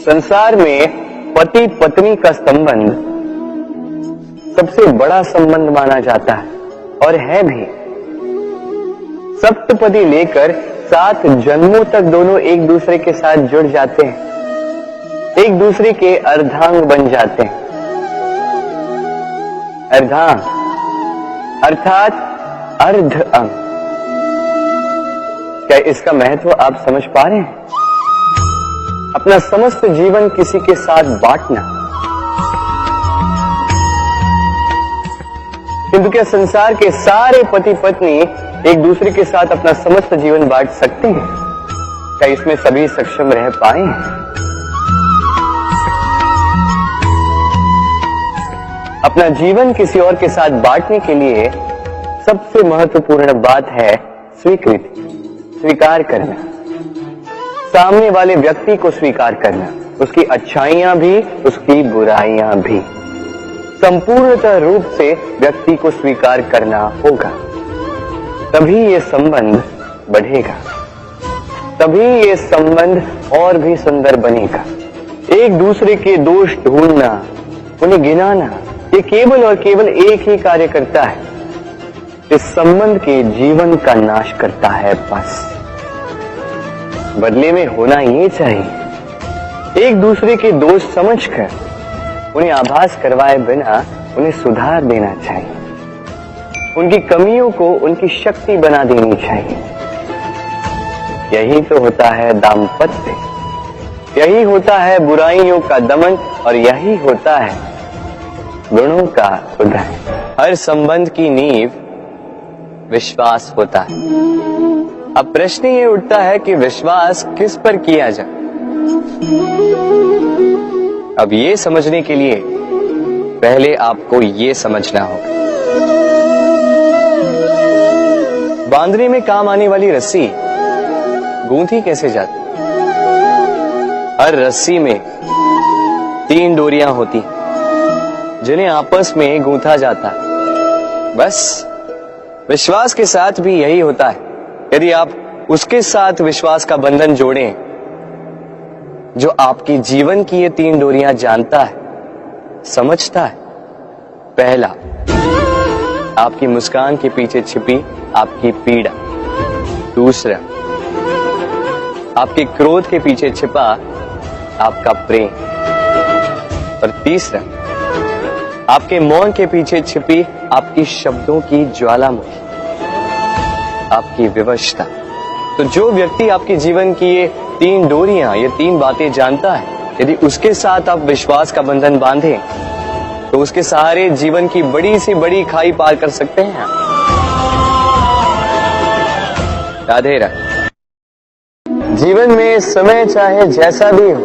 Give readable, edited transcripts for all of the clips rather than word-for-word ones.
संसार में पति पत्नी का संबंध सबसे बड़ा संबंध माना जाता है और है भी। सप्तपदी लेकर 7 जन्मों तक दोनों एक दूसरे के साथ जुड़ जाते हैं, एक दूसरे के अर्धांग बन जाते हैं। अर्धांग अर्थात अर्ध अंग। क्या इसका महत्व आप समझ पा रहे हैं? अपना समस्त जीवन किसी के साथ बांटना। किंतु क्या संसार के सारे पति पत्नी एक दूसरे के साथ अपना समस्त जीवन बांट सकते हैं? क्या इसमें सभी सक्षम रह पाए हैं? अपना जीवन किसी और के साथ बांटने के लिए सबसे महत्वपूर्ण बात है स्वीकृति, स्वीकार करना। सामने वाले व्यक्ति को स्वीकार करना, उसकी अच्छाइयां भी, उसकी बुराइयां भी। संपूर्णतः रूप से व्यक्ति को स्वीकार करना होगा, तभी ये संबंध बढ़ेगा, तभी ये संबंध और भी सुंदर बनेगा। एक दूसरे के दोष ढूंढना, उन्हें गिनाना, ये केवल और केवल एक ही कार्य करता है, इस संबंध के जीवन का नाश करता है। बस बदले में होना ये चाहिए, एक दूसरे के दोष समझकर उन्हें आभास करवाए बिना उन्हें सुधार देना चाहिए, उनकी कमियों को उनकी शक्ति बना देनी चाहिए। यही तो होता है दाम्पत्य, यही होता है बुराइयों का दमन और यही होता है गुणों का उदय। हर संबंध की नींव विश्वास होता है। अब प्रश्न ये उठता है कि विश्वास किस पर किया जाए। अब ये समझने के लिए पहले आपको ये समझना होगा, बांधने में काम आने वाली रस्सी गूंथी कैसे जाती? हर रस्सी में 3 डोरियां होती जिन्हें आपस में गूंथा जाता है। बस विश्वास के साथ भी यही होता है। यदि आप उसके साथ विश्वास का बंधन जोड़ें जो आपके जीवन की ये 3 डोरियां जानता है, समझता है। पहला, आपकी मुस्कान के पीछे छिपी आपकी पीड़ा। दूसरा, आपके क्रोध के पीछे छिपा आपका प्रेम। और तीसरा, आपके मौन के पीछे छिपी आपकी शब्दों की ज्वालामुखी, आपकी विवशता। तो जो व्यक्ति आपके जीवन की ये 3 डोरियां, ये 3 बातें जानता है, यदि उसके साथ आप विश्वास का बंधन बांधें तो उसके सहारे जीवन की बड़ी से बड़ी खाई पार कर सकते हैं आप। राधे राधे। जीवन में समय चाहे जैसा भी हो,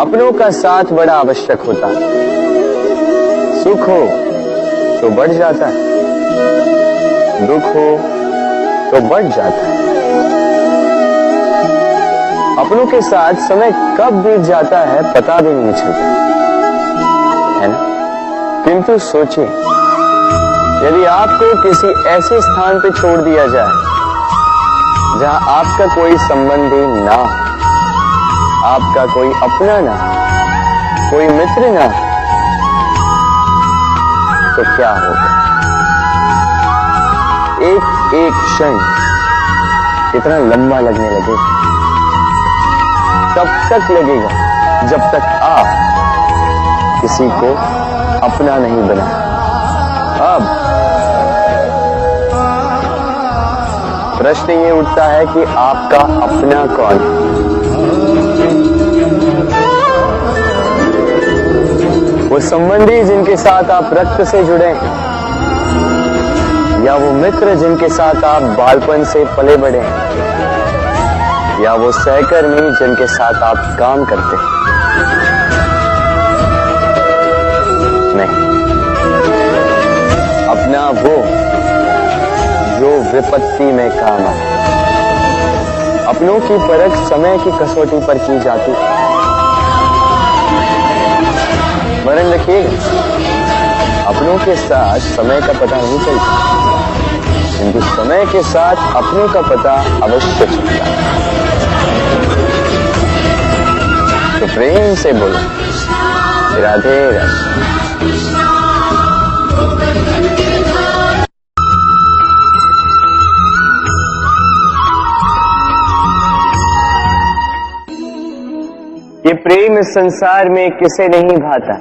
अपनों का साथ बड़ा आवश्यक होता है। सुख हो तो बढ़ जाता है, दुख हो तो बढ़ जाता है। अपनों के साथ समय कब बीत जाता है पता भी नहीं चलता, है ना? किंतु सोचिए, यदि आपको किसी ऐसे स्थान पे छोड़ दिया जाए जहां आपका कोई संबंधी ना हो, आपका कोई अपना ना, कोई मित्र ना, तो क्या होगा? एक एक क्षण कितना लंबा लगने लगेगा। तब तक लगेगा जब तक आप किसी को अपना नहीं बना। अब प्रश्न ये उठता है कि आपका अपना कौन है? वो संबंधी जिनके साथ आप रक्त से जुड़े हैं, या वो मित्र जिनके साथ आप बालपन से पले बढ़े हैं, या वो सहकर्मी जिनके साथ आप काम करते हैं? नहीं, अपना वो जो विपत्ति में काम आए। अपनों की परख समय की कसौटी पर की जाती है। स्मरण रखिएगा, अपनों के साथ समय का पता नहीं चलता, किंतु समय के साथ अपनों का पता अवश्य चलता है। प्रेम से बोलो राधे राधे। ये प्रेम इस संसार में किसे नहीं भाता,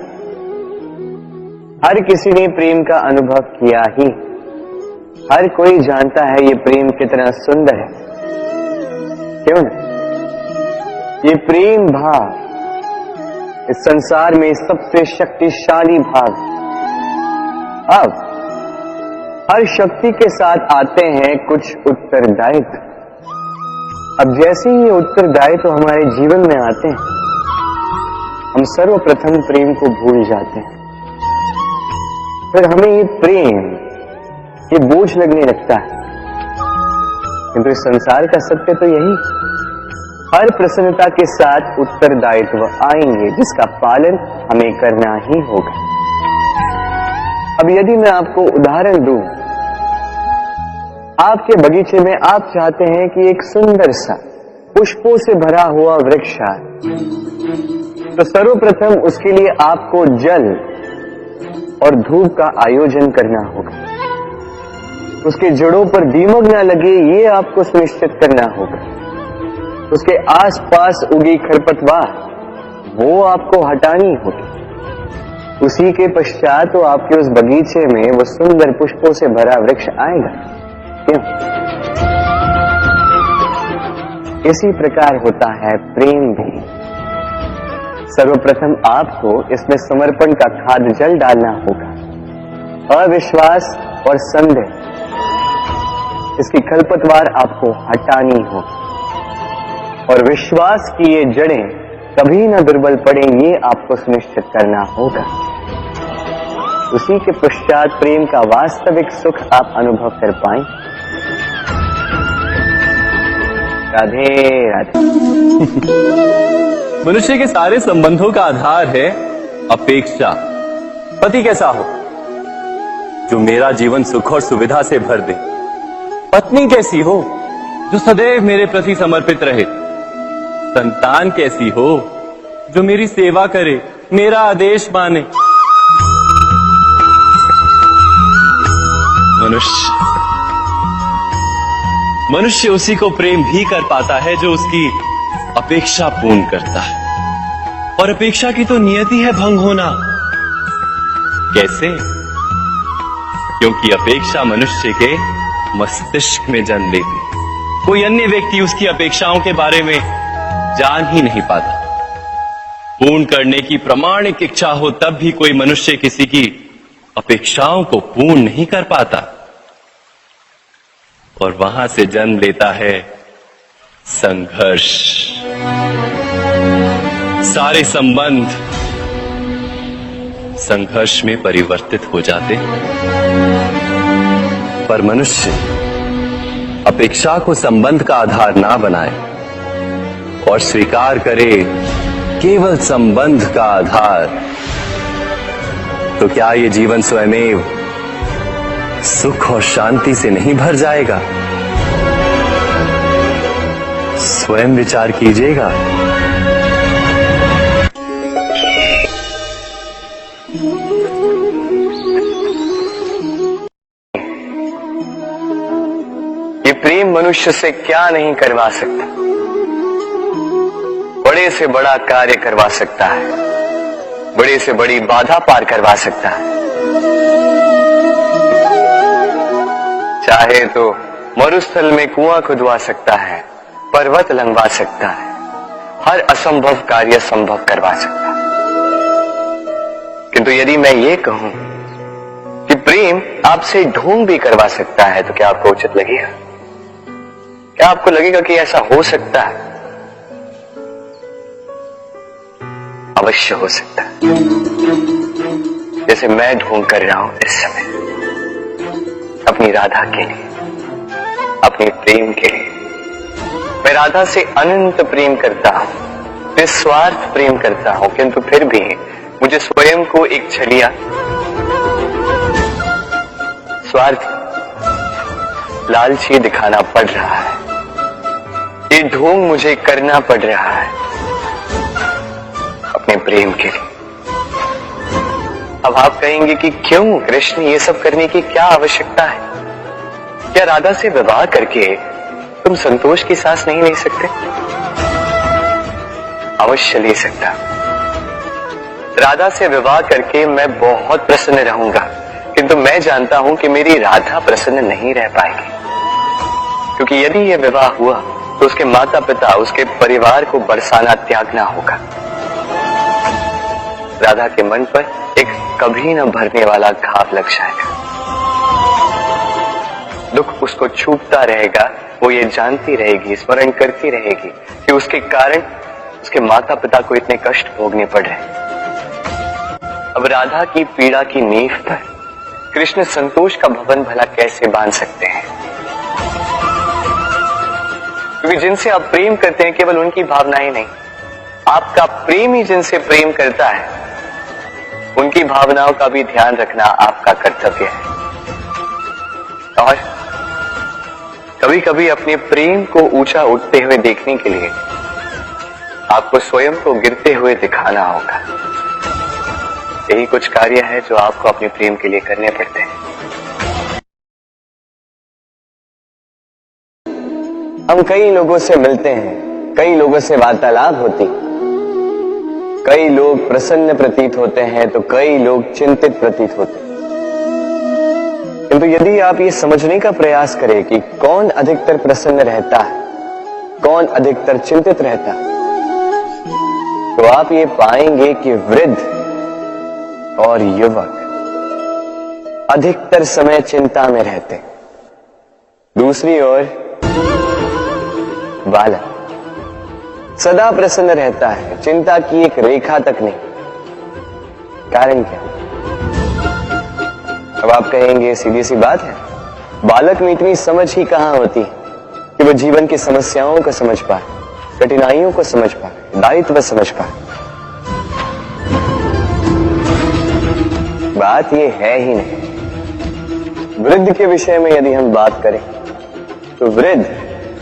हर किसी ने प्रेम का अनुभव किया ही। हर कोई जानता है ये प्रेम कितना सुंदर है, क्यों ना? ये प्रेम भाव इस संसार में सबसे शक्तिशाली भाव। अब हर शक्ति के साथ आते हैं कुछ उत्तरदायित्व। अब जैसे ही ये उत्तरदायित्व हमारे जीवन में आते हैं, हम सर्वप्रथम प्रेम को भूल जाते हैं। फिर हमें ये प्रेम, ये बोझ लगने लगता है। किंतु इस संसार का सत्य तो यही, हर प्रसन्नता के साथ उत्तरदायित्व आएंगे जिसका पालन हमें करना ही होगा। अब यदि मैं आपको उदाहरण दूं, आपके बगीचे में आप चाहते हैं कि एक सुंदर सा पुष्पों से भरा हुआ वृक्ष आए, तो सर्वप्रथम उसके लिए आपको जल और धूप का आयोजन करना होगा। उसके जड़ों पर दीमक न लगे ये आपको सुनिश्चित करना होगा। उसके आसपास उगी खरपतवार वो आपको हटानी होगी। उसी के पश्चात तो आपके उस बगीचे में वो सुंदर पुष्पों से भरा वृक्ष आएगा। क्यों? इसी प्रकार होता है प्रेम भी। सर्वप्रथम आपको इसमें समर्पण का खाद जल डालना होगा। अविश्वास और संदेह, इसकी खरपतवार आपको हटानी होगी और विश्वास की ये जड़ें कभी न दुर्बल पड़े ये आपको सुनिश्चित करना होगा। उसी के पश्चात प्रेम का वास्तविक सुख आप अनुभव कर पाएं। राधे राधे। मनुष्य के सारे संबंधों का आधार है अपेक्षा। पति कैसा हो जो मेरा जीवन सुख और सुविधा से भर दे। पत्नी कैसी हो जो सदैव मेरे प्रति समर्पित रहे। संतान कैसी हो जो मेरी सेवा करे, मेरा आदेश माने। मनुष्य उसी को प्रेम भी कर पाता है जो उसकी अपेक्षा पूर्ण करता है। और अपेक्षा की तो नियति है भंग होना। कैसे? क्योंकि अपेक्षा मनुष्य के मस्तिष्क में जन्म लेती। कोई अन्य व्यक्ति उसकी अपेक्षाओं के बारे में जान ही नहीं पाता। पूर्ण करने की प्रामाणिक इच्छा हो तब भी कोई मनुष्य किसी की अपेक्षाओं को पूर्ण नहीं कर पाता। और वहां से जन्म लेता है संघर्ष। सारे संबंध संघर्ष में परिवर्तित हो जाते। पर मनुष्य अपेक्षा को संबंध का आधार ना बनाए और स्वीकार करे केवल संबंध का आधार, तो क्या ये जीवन स्वयमेव सुख और शांति से नहीं भर जाएगा? स्वयं विचार कीजिएगा। ये प्रेम मनुष्य से क्या नहीं करवा सकता, बड़े से बड़ा कार्य करवा सकता है, बड़े से बड़ी बाधा पार करवा सकता है। चाहे तो मरुस्थल में कुआं खुदवा सकता है, पर्वत लंघवा सकता है, हर असंभव कार्य संभव करवा सकता है। किंतु यदि मैं ये कहूं कि प्रेम आपसे ढोंग भी करवा सकता है, तो क्या आपको उचित लगेगा? क्या आपको लगेगा कि ऐसा हो सकता है? अवश्य हो सकता है। जैसे मैं ढोंग कर रहा हूं इस समय अपनी राधा के लिए, अपने प्रेम के लिए। मैं राधा से अनंत प्रेम करता हूं, निस्वार्थ प्रेम करता हूं, किंतु फिर भी मुझे स्वयं को एक छलिया स्वार्थ लालची दिखाना पड़ रहा है। ये ढोंग मुझे करना पड़ रहा है। अपने प्रेम के लिए। अब आप कहेंगे कि क्यों कृष्ण, ये सब करने की क्या आवश्यकता है? क्या राधा से विवाह करके तुम संतोष की सांस नहीं ले सकते? अवश्य ले सकता। राधा से विवाह करके मैं बहुत प्रसन्न रहूंगा, किंतु मैं जानता हूं कि मेरी राधा प्रसन्न नहीं रह पाएगी, क्योंकि यदि यह विवाह हुआ तो उसके माता पिता, उसके परिवार को बरसाना त्यागना होगा। राधा के मन पर एक कभी न भरने वाला घाव लग जाएगा। दुख उसको छूटता रहेगा, वो ये जानती रहेगी, स्मरण करती रहेगी कि उसके कारण उसके माता पिता को इतने कष्ट भोगने पड़ रहे हैं। अब राधा की पीड़ा की नींव पर कृष्ण संतोष का भवन भला कैसे बांध सकते हैं? क्योंकि जिनसे आप प्रेम करते हैं केवल उनकी भावनाएं नहीं, आपका प्रेम ही जिनसे प्रेम करता है उनकी भावनाओं का भी ध्यान रखना आपका कर्तव्य है। और कभी कभी अपने प्रेम को ऊंचा उठते हुए देखने के लिए आपको स्वयं को गिरते हुए दिखाना होगा। यही कुछ कार्य है जो आपको अपने प्रेम के लिए करने पड़ते हैं। हम कई लोगों से मिलते हैं, कई लोगों से वार्तालाप होती, कई लोग प्रसन्न प्रतीत होते हैं तो कई लोग चिंतित प्रतीत होते हैं। किंतु यदि आप ये समझने का प्रयास करें कि कौन अधिकतर प्रसन्न रहता है, कौन अधिकतर चिंतित रहता है, तो आप ये पाएंगे कि वृद्ध और युवक अधिकतर समय चिंता में रहते हैं। दूसरी ओर बालक सदा प्रसन्न रहता है, चिंता की एक रेखा तक नहीं। कारण क्या? अब आप कहेंगे सीधी सी बात है, बालक में इतनी समझ ही कहां होती है कि वो जीवन की समस्याओं को समझ पाए, कठिनाइयों को समझ पाए, दायित्व समझ पाए। बात ये है ही नहीं। वृद्ध के विषय में यदि हम बात करें तो वृद्ध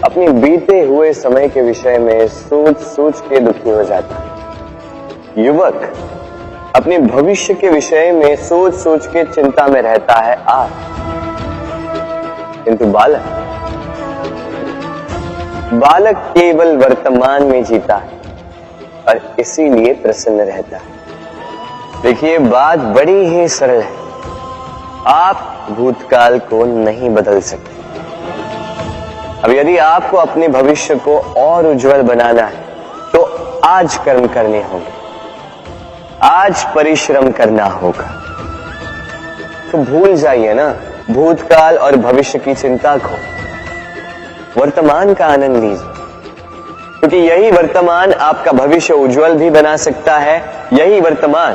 अपने बीते हुए समय के विषय में सोच सोच के दुखी हो जाता है। युवक अपने भविष्य के विषय में सोच सोच के चिंता में रहता है आज। किंतु बालक केवल वर्तमान में जीता है और इसीलिए प्रसन्न रहता है। देखिए, बात बड़ी ही सरल है। आप भूतकाल को नहीं बदल सकते। अब यदि आपको अपने भविष्य को और उज्जवल बनाना है तो आज कर्म करने होंगे, आज परिश्रम करना होगा। तो भूल जाइए ना भूतकाल और भविष्य की चिंता को, वर्तमान का आनंद लीजिए, क्योंकि यही वर्तमान आपका भविष्य उज्जवल भी बना सकता है। यही वर्तमान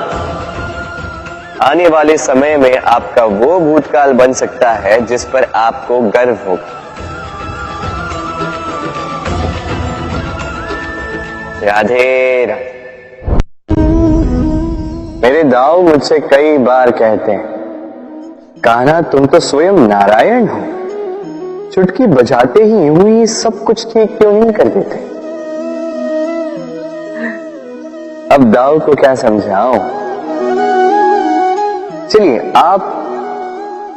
आने वाले समय में आपका वो भूतकाल बन सकता है जिस पर आपको गर्व होगा। राधे राधे। मेरे दाऊ मुझसे कई बार कहते हैं, कान्हा तुम तो स्वयं नारायण हो, चुटकी बजाते ही यूं ही सब कुछ ठीक क्यों नहीं कर देते? अब दाऊ को क्या समझाऊं? चलिए आप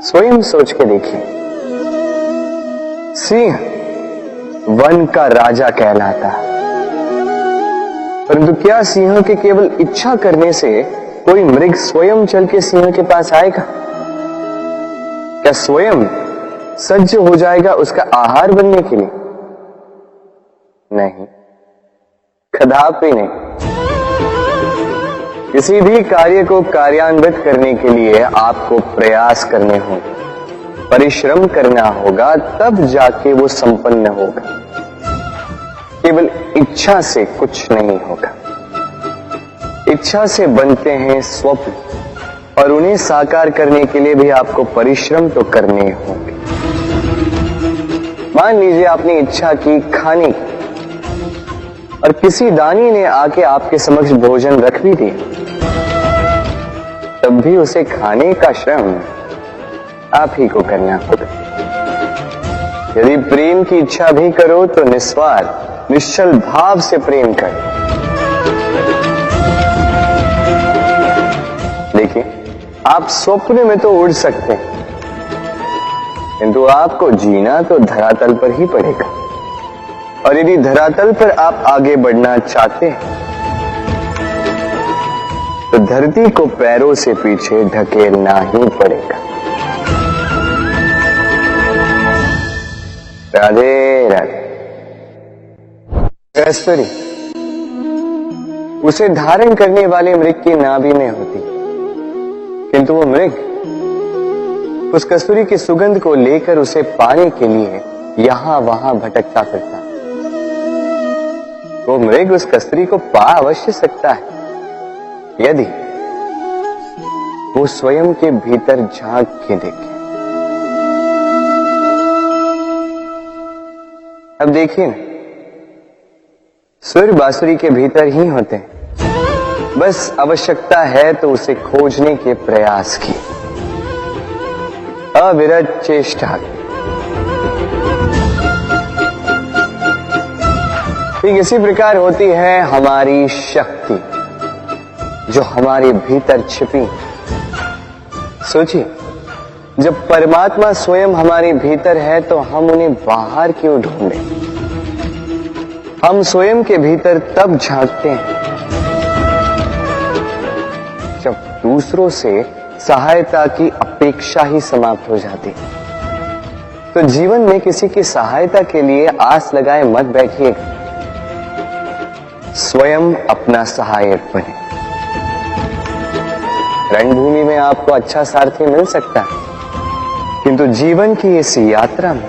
स्वयं सोच के देखिए। सिंह वन का राजा कहलाता है, परंतु क्या सिंह के केवल इच्छा करने से कोई मृग स्वयं चल के सिंह के पास आएगा? क्या स्वयं सज्ज हो जाएगा उसका आहार बनने के लिए? नहीं, कदापि नहीं। किसी भी कार्य को कार्यान्वित करने के लिए आपको प्रयास करने होंगे, परिश्रम करना होगा, तब जाके वो संपन्न होगा। केवल इच्छा से कुछ नहीं होगा। इच्छा से बनते हैं स्वप्न, और उन्हें साकार करने के लिए भी आपको परिश्रम तो करने होंगे। मान लीजिए आपने इच्छा की खाने की, और किसी दानी ने आके आपके समक्ष भोजन रख भी दिया, तब भी उसे खाने का श्रम आप ही को करना होगा। यदि प्रेम की इच्छा भी करो तो निस्वार्थ निश्चल भाव से प्रेम करो। आप स्वप्न में तो उड़ सकते हैं, किंतु आपको जीना तो धरातल पर ही पड़ेगा। और यदि धरातल पर आप आगे बढ़ना चाहते हैं तो धरती को पैरों से पीछे ढकेलना ही पड़ेगा। राधे राधे। कस्तूरी उसे धारण करने वाले मृग की नाभि में होती, किंतु वो मृग उस कस्तूरी की सुगंध को लेकर उसे पाने के लिए यहां वहां भटकता फिरता। वो मृग उस कस्तूरी को पा अवश्य सकता है यदि वो स्वयं के भीतर झांक के देखे। अब देखिए ना, सुर बांसुरी के भीतर ही होते हैं, बस आवश्यकता है तो उसे खोजने के प्रयास की, अविरत चेष्टा। ठीक इसी प्रकार होती है हमारी शक्ति जो हमारे भीतर छिपी। सोचिए, जब परमात्मा स्वयं हमारे भीतर है तो हम उन्हें बाहर क्यों ढूंढें? हम स्वयं के भीतर तब झांकते हैं जब दूसरों से सहायता की अपेक्षा ही समाप्त हो जाती। तो जीवन में किसी की सहायता के लिए आस लगाए मत बैठिएगा, स्वयं अपना सहायक बने। रणभूमि में आपको अच्छा सारथी मिल सकता है, किंतु जीवन की इस यात्रा में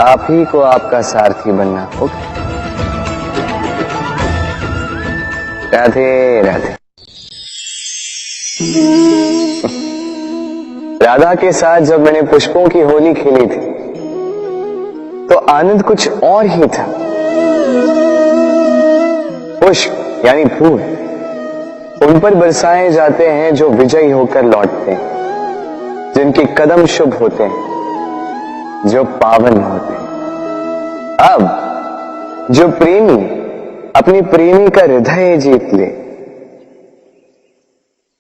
आप ही को आपका सारथी बनना होगा। राधे राधे। राधा के साथ जब मैंने पुष्पों की होली खेली थी तो आनंद कुछ और ही था। पुष्प यानी फूल उन पर बरसाए जाते हैं जो विजयी होकर लौटते हैं, जिनके कदम शुभ होते हैं, जो पावन होते हैं। अब जो प्रेमी अपनी प्रेमी का हृदय जीत ले,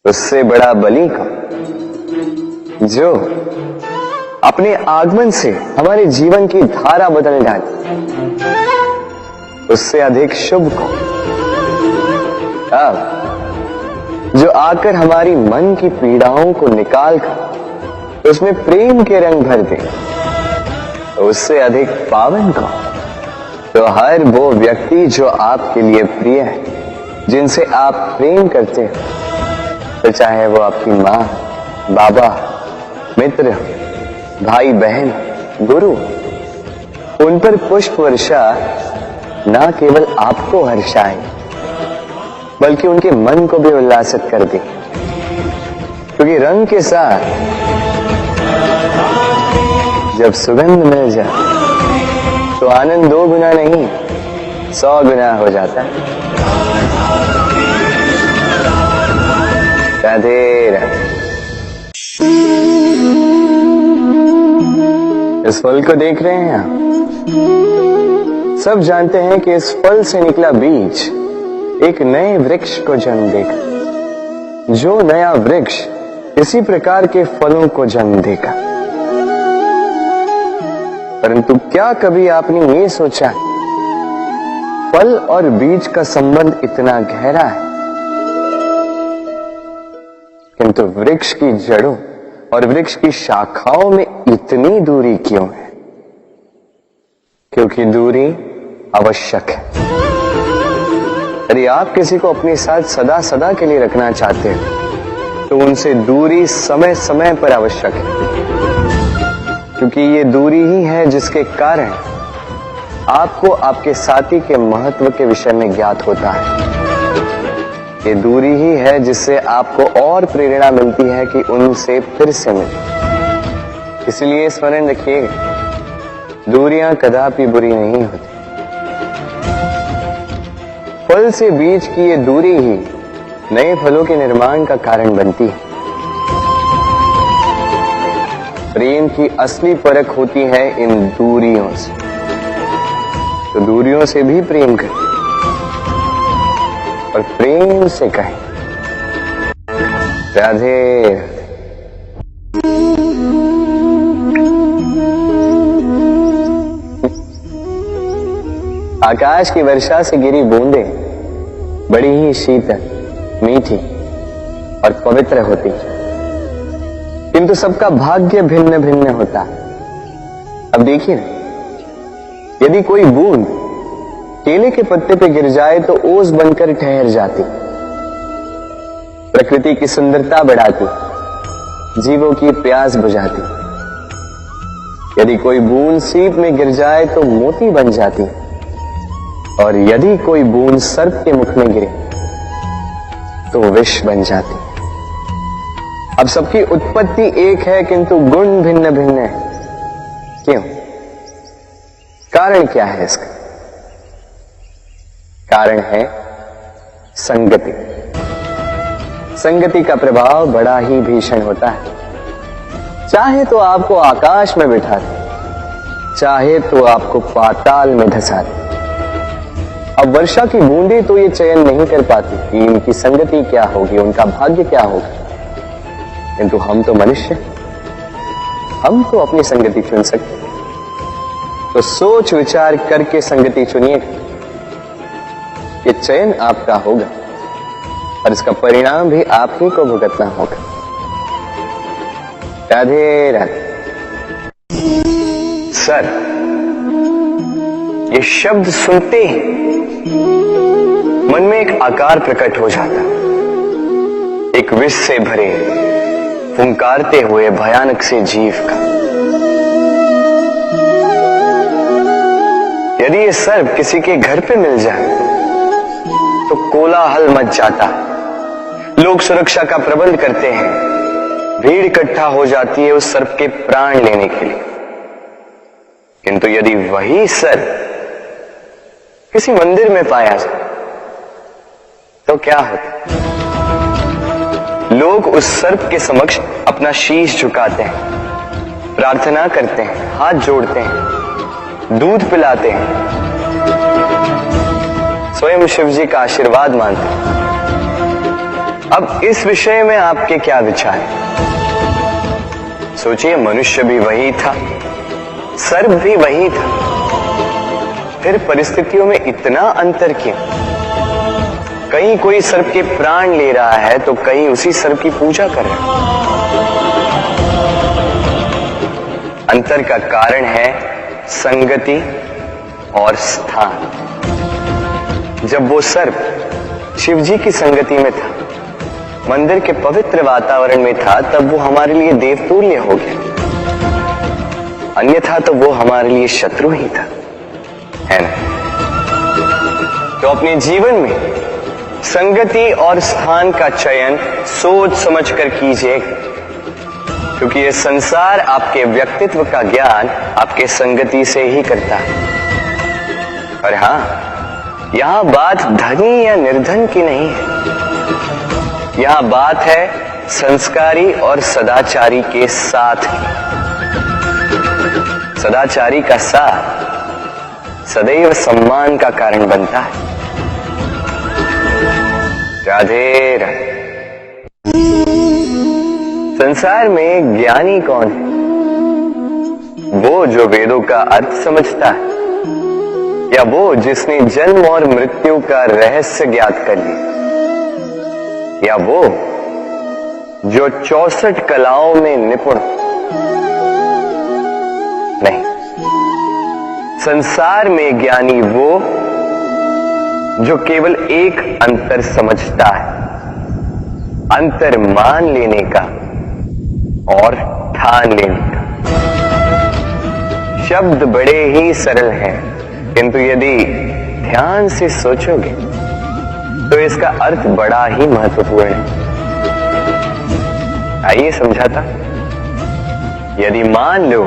उससे बड़ा बलि का जो अपने आगमन से हमारे जीवन की धारा बदल डाले, उससे अधिक शुभ को अब जो आकर हमारी मन की पीड़ाओं को निकाल कर उसमें प्रेम के रंग भर दे, उससे अधिक पावन को तो हर वो व्यक्ति जो आपके लिए प्रिय है, जिनसे आप प्रेम करते हो, तो चाहे वो आपकी मां, बाबा, मित्र, भाई बहन, गुरु, उन पर पुष्प वर्षा ना केवल आपको हर्षाए बल्कि उनके मन को भी उल्लासित कर दे, क्योंकि रंग के साथ जब सुगंध मिल जाए तो आनंद 2 गुना नहीं 100 गुना हो जाता है। राधे राधे। इस फल को देख रहे हैं आप? सब जानते हैं कि इस फल से निकला बीज एक नए वृक्ष को जन्म देगा, जो नया वृक्ष इसी प्रकार के फलों को जन्म देगा। परंतु क्या कभी आपने ये सोचा, फल और बीज का संबंध इतना गहरा है, किंतु वृक्ष की जड़ों और वृक्ष की शाखाओं में इतनी दूरी क्यों है? क्योंकि दूरी आवश्यक है। यदि आप किसी को अपने साथ सदा सदा के लिए रखना चाहते हैं तो उनसे दूरी समय समय पर आवश्यक है, क्योंकि ये दूरी ही है जिसके कारण आपको आपके साथी के महत्व के विषय में ज्ञात होता है। ये दूरी ही है जिससे आपको और प्रेरणा मिलती है कि उनसे फिर से मिले। इसलिए स्मरण रखिएगा, दूरियां कदापि बुरी नहीं होती। फल से बीज की ये दूरी ही नए फलों के निर्माण का कारण बनती है। प्रेम की असली परख होती है इन दूरियों से, तो दूरियों से भी प्रेम करें और प्रेम से कहें, राधे। आकाश की वर्षा से गिरी बूंदें बड़ी ही शीतल, मीठी और पवित्र होती, किंतु सबका भाग्य भिन्न भिन्न होता। अब देखिए ना, यदि कोई बूंद केले के पत्ते पे गिर जाए तो ओस बनकर ठहर जाती, प्रकृति की सुंदरता बढ़ाती, जीवों की प्यास बुझाती। यदि कोई बूंद सीप में गिर जाए तो मोती बन जाती, और यदि कोई बूंद सर्प के मुख में गिरे तो विष बन जाती। अब सबकी उत्पत्ति एक है किंतु गुण भिन्न भिन्न है। क्यों? कारण क्या है इसका? कारण है संगति। संगति का प्रभाव बड़ा ही भीषण होता है। चाहे तो आपको आकाश में बिठा दे, चाहे तो आपको पाताल में धंसा दे। अब वर्षा की बूंदें तो ये चयन नहीं कर पाती कि इनकी संगति क्या होगी, उनका भाग्य क्या होगा, किंतु हम तो मनुष्य, हम तो अपनी संगति चुन सकते। तो सोच विचार करके संगति चुनिए। ये चयन आपका होगा और इसका परिणाम भी आप ही को भुगतना होगा। राधे राधे। सर, ये शब्द सुनते ही मन में एक आकार प्रकट हो जाता, एक विष से भरे फुंकारते हुए भयानक से जीव का। यदि ये सर्प किसी के घर पे मिल जाए तो कोलाहल मच जाता है, लोग सुरक्षा का प्रबंध करते हैं, भीड़ इकट्ठा हो जाती है उस सर्प के प्राण लेने के लिए। किंतु यदि वही सर्प किसी मंदिर में पाया जाए तो क्या होता? लोग उस सर्प के समक्ष अपना शीश झुकाते हैं, प्रार्थना करते हैं, हाथ जोड़ते हैं, दूध पिलाते हैं, स्वयं शिव जी का आशीर्वाद मांगते हैं। अब इस विषय में आपके क्या विचार हैं? सोचिए, मनुष्य भी वही था, सर्प भी वही था, फिर परिस्थितियों में इतना अंतर क्यों? कहीं कोई सर्प के प्राण ले रहा है तो कहीं उसी सर्प की पूजा कर रहा है। अंतर का कारण है संगति और स्थान। जब वो सर्प शिव जी की संगति में था, मंदिर के पवित्र वातावरण में था, तब वो हमारे लिए देवतुल्य हो गया, अन्यथा तो वो हमारे लिए शत्रु ही था, है ना? तो अपने जीवन में संगति और स्थान का चयन सोच समझ कर कीजिए, क्योंकि ये संसार आपके व्यक्तित्व का ज्ञान आपके संगति से ही करता है। और हां, यहां बात धनी या निर्धन की नहीं है, यहां बात है संस्कारी और सदाचारी के साथ की। सदाचारी का साथ सदैव सम्मान का कारण बनता है। राधे राधे। संसार में ज्ञानी कौन है? वो जो वेदों का अर्थ समझता है, या वो जिसने जन्म और मृत्यु का रहस्य ज्ञात कर लिया, या वो जो 64 कलाओं में निपुण? नहीं, संसार में ज्ञानी वो जो केवल एक अंतर समझता है, अंतर मान लेने का और ठान लेने का। शब्द बड़े ही सरल हैं, किंतु यदि ध्यान से सोचोगे तो इसका अर्थ बड़ा ही महत्वपूर्ण है। आइए समझाता। यदि मान लो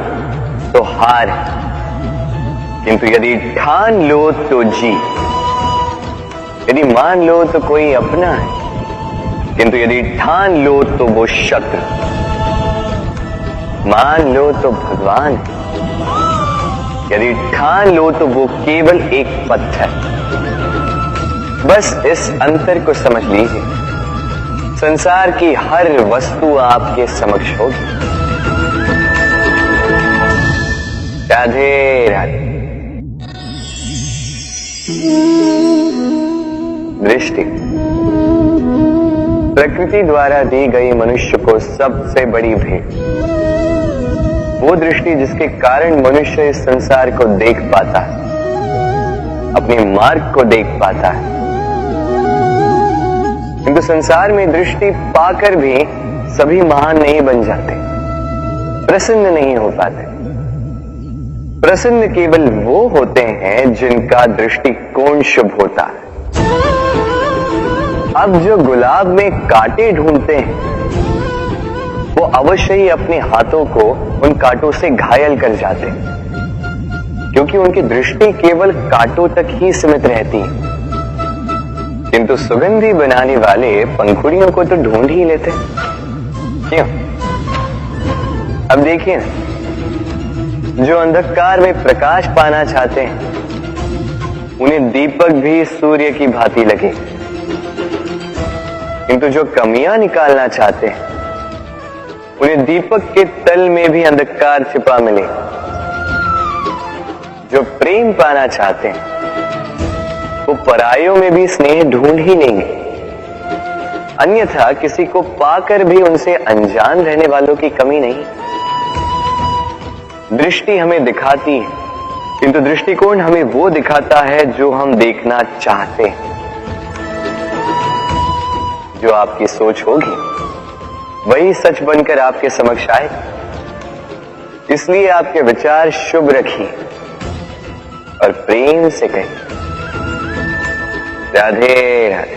तो हार, किंतु यदि ठान लो तो जीत। यदि मान लो तो कोई अपना है, किंतु यदि ठान लो तो वो शत्रु। मान लो तो भगवान है, यदि ठान लो तो वो केवल एक पत्थर। बस इस अंतर को समझ लीजिए। संसार की हर वस्तु आपके समक्ष होगी। राधे राधे। दृष्टि प्रकृति द्वारा दी गई मनुष्य को सबसे बड़ी भेंट। वो दृष्टि जिसके कारण मनुष्य इस संसार को देख पाता है, अपने मार्ग को देख पाता है। किंतु संसार में दृष्टि पाकर भी सभी महान नहीं बन जाते, प्रसन्न नहीं हो पाते। प्रसन्न केवल वो होते हैं जिनका दृष्टिकोण शुभ होता है। अब जो गुलाब में कांटे ढूंढते हैं वो अवश्य ही अपने हाथों को उन कांटों से घायल कर जाते हैं, क्योंकि उनकी दृष्टि केवल कांटों तक ही सीमित रहती है। किंतु सुगंधी बनाने वाले पंखुड़ियों को तो ढूंढ ही लेते हैं। क्यों? अब देखिए ना, जो अंधकार में प्रकाश पाना चाहते हैं उन्हें दीपक भी सूर्य की भांति लगे, किंतु जो कमियां निकालना चाहते हैं उन्हें दीपक के तल में भी अंधकार छिपा मिले। जो प्रेम पाना चाहते हैं वो परायों में भी स्नेह ढूंढ ही लेंगे, अन्यथा किसी को पाकर भी उनसे अनजान रहने वालों की कमी नहीं। दृष्टि हमें दिखाती है, किंतु दृष्टिकोण हमें वो दिखाता है जो हम देखना चाहते हैं। जो आपकी सोच होगी वही सच बनकर आपके समक्ष आए। इसलिए आपके विचार शुभ रखिए और प्रेम से कहिए। राधे राधे।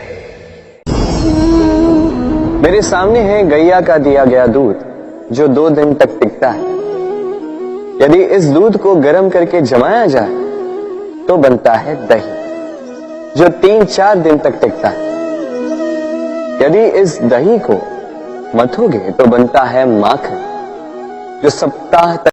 मेरे सामने है गैया का दिया गया दूध जो 2 दिन तक टिकता है। यदि इस दूध को गर्म करके जमाया जाए तो बनता है दही जो 3-4 दिन तक टिकता है। यदि इस दही को मथोगे तो बनता है माखन जो सप्ताह तक